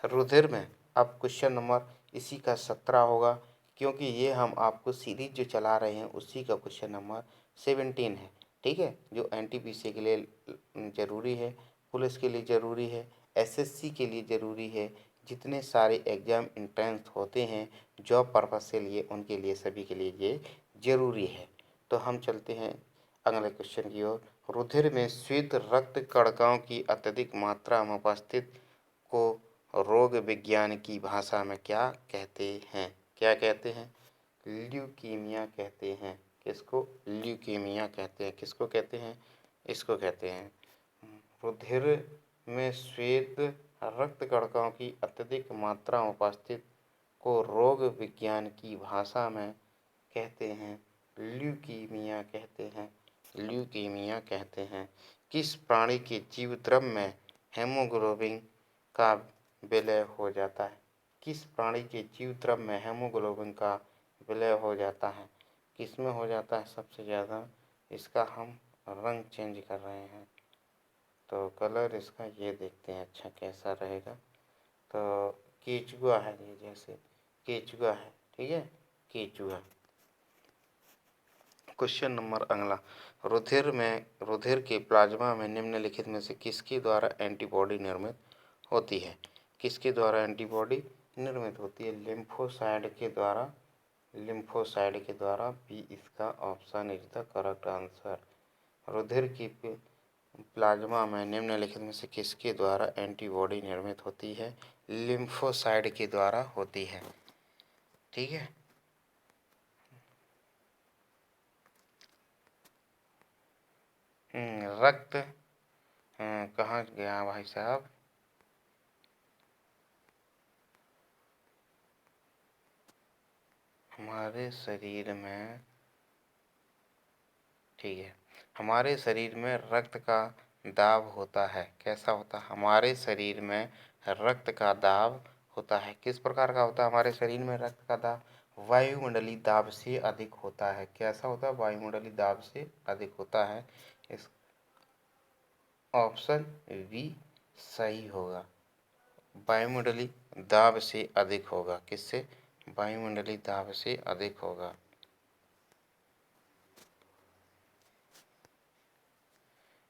रुधिर में। अब क्वेश्चन नंबर इसी का 17 होगा, क्योंकि ये हम आपको सीरीज जो चला रहे हैं उसी का क्वेश्चन नंबर 17 है। ठीक है, जो एनटीपीसी के लिए ज़रूरी है, पुलिस के लिए ज़रूरी है, एसएससी के लिए ज़रूरी है, जितने सारे एग्ज़ाम इंट्रेंस होते हैं जॉब पर्पज़ से लिए, उनके लिए सभी के लिए ये ज़रूरी है। तो हम चलते हैं अगले क्वेश्चन की ओर। रुधिर में श्वेत रक्त कणिकाओं की अत्यधिक मात्रा में उपस्थित को रोग विज्ञान की भाषा में क्या कहते हैं? क्या कहते हैं? ल्यूकीमिया कहते हैं। किसको? ल्यूकीमिया कहते हैं। किसको कहते हैं? इसको कहते हैं। रुधिर में श्वेत रक्त कणिकाओं की अत्यधिक मात्रा में उपस्थित को रोग विज्ञान की भाषा में कहते हैं ल्यूकीमिया कहते हैं। ल्यूकीमिया कहते हैं। किस प्राणी के जीव द्रव में हेमोग्लोबिन का विलय हो जाता है? किस प्राणी के जीव द्रव में हेमोग्लोबिन का विलय हो जाता है? किसमें हो जाता है सबसे ज़्यादा? इसका हम रंग चेंज कर रहे हैं, तो कलर इसका ये देखते हैं अच्छा कैसा रहेगा। तो केचुआ है ये, जैसे केचुआ है, ठीक है, केचुआ। क्वेश्चन नंबर अगला, रुधिर के प्लाज्मा में निम्नलिखित में से किसके द्वारा एंटीबॉडी निर्मित होती है? किसके द्वारा एंटीबॉडी निर्मित होती है? लिम्फोसाइट के द्वारा। लिम्फोसाइट के द्वारा। बी इसका option is the correct answer. रुधिर की प्लाज्मा में निम्नलिखित में से किसके द्वारा एंटीबॉडी निर्मित होती है? लिम्फोसाइट के द्वारा होती है। ठीक है, रक्त कहाँ गया भाई साहब? हमारे शरीर में, ठीक है, हमारे शरीर में रक्त का दाब होता है। कैसा होता है? हमारे शरीर में रक्त का दाब होता है। किस प्रकार का होता है हमारे शरीर में रक्त का दाब? वायुमंडलीय दाब से अधिक होता है। कैसा होता है? वायुमंडलीय दाब से अधिक होता है। इस ऑप्शन बी सही होगा। वायुमंडलीय दाब से अधिक होगा। किससे? वायुमंडलीय दाब से अधिक होगा।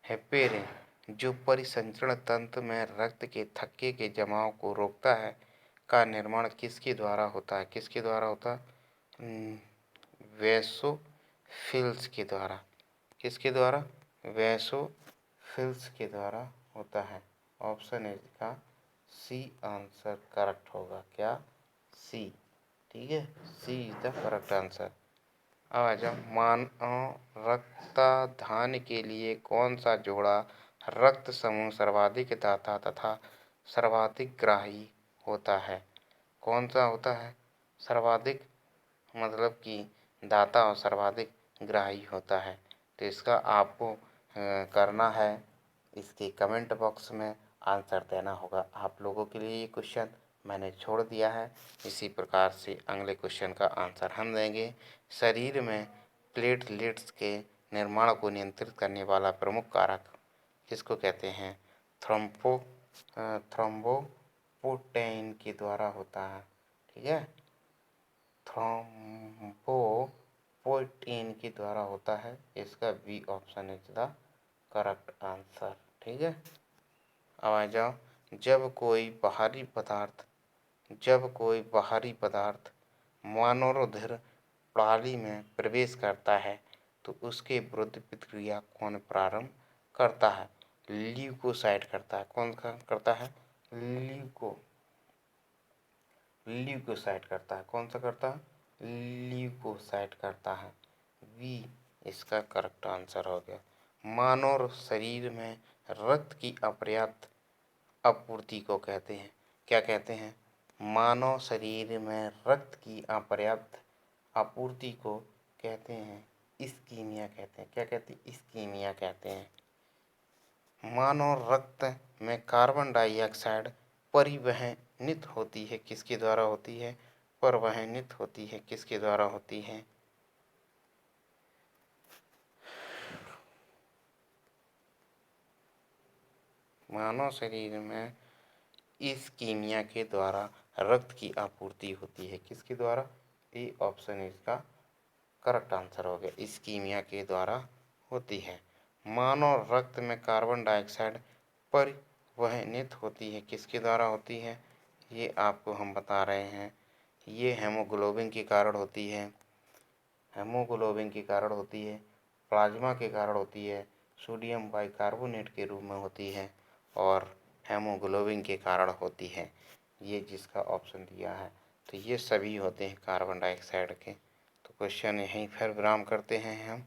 हेपेरिन जो परिसंचरण तंत्र में रक्त के थक्के के जमाव को रोकता है का निर्माण किसके द्वारा होता है? किसके द्वारा होता है? वैसोफिल्स के द्वारा। किसके द्वारा? वैसोफिल्स के द्वारा होता है। ऑप्शन ए का सी आंसर करेक्ट होगा। क्या? सी। ठीक है, सी इज द करेक्ट आंसर। अब आ जाओ, मानव रक्तदान के लिए कौन सा जोड़ा रक्त समूह सर्वाधिक दाता तथा सर्वाधिक ग्राही होता है? कौन सा होता है? सर्वाधिक मतलब कि दाता और सर्वाधिक ग्राही होता है। तो इसका आपको करना है, इसके कमेंट बॉक्स में आंसर देना होगा। आप लोगों के लिए ये क्वेश्चन मैंने छोड़ दिया है। इसी प्रकार से अगले क्वेश्चन का आंसर हम देंगे। शरीर में प्लेटलेट्स के निर्माण को नियंत्रित करने वाला प्रमुख कारक किसको कहते हैं? थ्रोम्बोपोटेन के द्वारा होता है। ठीक है, थ्रोम्बोपोटेन के द्वारा होता है। इसका B option is the correct answer. ठीक है, अब आ जाओ, जब कोई बाहरी पदार्थ मानवरुधिर प्रणाली में प्रवेश करता है तो उसके विरुद्ध प्रतिक्रिया कौन प्रारंभ करता है? ल्यूकोसाइट करता है। कौन करता है? ल्यूकोसाइट करता है। कौन सा करता है? ल्यूकोसाइट करता है। बी इसका करेक्ट आंसर हो गया। मानव शरीर में रक्त की अपर्याप्त आपूर्ति को कहते हैं, क्या कहते हैं? मानव शरीर में रक्त की अपर्याप्त आपूर्ति को कहते हैं इस्कीमिया कहते हैं। क्या कहते हैं? इस्कीमिया कहते हैं। मानव रक्त में कार्बन डाइऑक्साइड परिवहनित होती है। किसके द्वारा होती है? परिवहनित होती है। किसके द्वारा होती है? मानव शरीर में इस्कीमिया के द्वारा रक्त की आपूर्ति होती है। किसके द्वारा? ए ऑप्शन इसका करेक्ट आंसर हो गया, इस्कीमिया के द्वारा होती है। मानव रक्त में कार्बन डाइऑक्साइड परिवहनित होती है, किसके द्वारा होती है? ये आपको हम बता रहे हैं। ये हेमोग्लोबिन के कारण होती है, हेमोग्लोबिन के कारण होती है, प्लाज्मा के कारण होती है, सोडियम बाइकार्बोनेट के रूप में होती है और हेमोग्लोबिन के कारण होती है। ये जिसका ऑप्शन दिया है, तो ये सभी होते हैं कार्बन डाइऑक्साइड के। तो क्वेश्चन यहीं फिर विराम करते हैं हम।